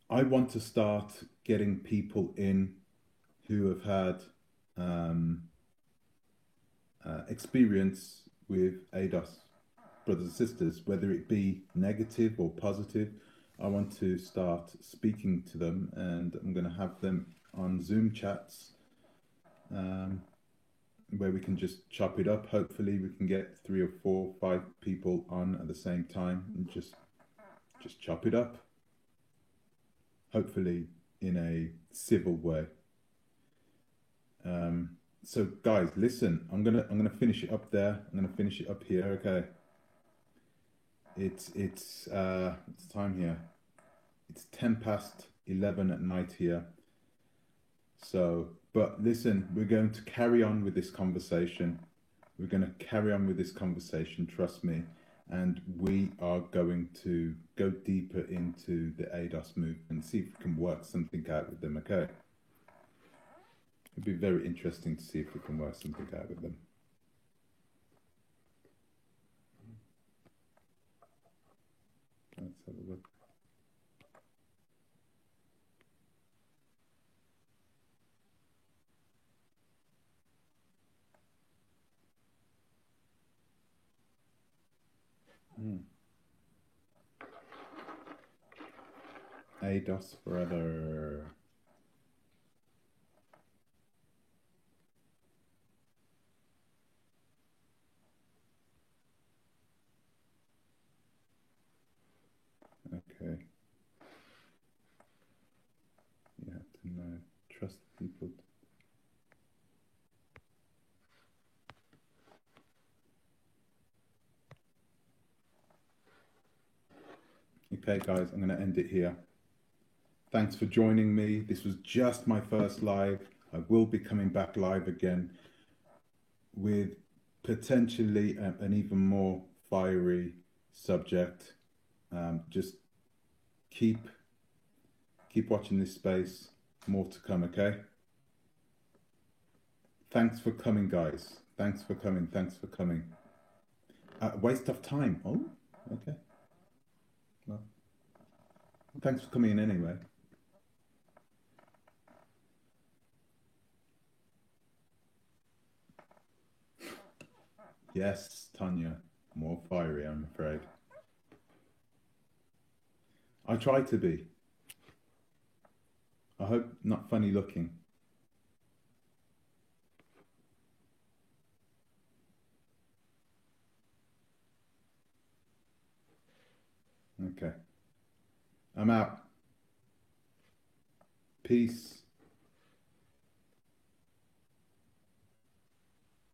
I want to start getting people in who have had experience with ADOS brothers and sisters, whether it be negative or positive. I want to start speaking to them, and I'm going to have them on Zoom chats where we can just chop it up. Hopefully we can get 3 or 4, 5 people on at the same time and just chop it up. Hopefully in a civil way. So guys, listen, I'm gonna finish it up there. I'm gonna finish it up here, okay? It's time here. It's 11:10 at night here. So, but listen, we're going to carry on with this conversation. We're going to carry on with this conversation, trust me. And we are going to go deeper into the ADOS movement and see if we can work something out with them, okay? It'd be very interesting to see if we can work something out with them. Let's have a look. ADOS forever. Okay. You have to know, trust people. Okay, guys, I'm going to end it here. Thanks for joining me. This was just my first live. I will be coming back live again with potentially an even more fiery subject. Just keep watching this space. More to come, okay? Thanks for coming, guys. Thanks for coming. Thanks for coming. Waste of time. Oh, okay. Well. Thanks for coming in anyway. Yes, Tanya, more fiery, I'm afraid. I try to be. I hope not funny looking. Okay. I'm out. Peace.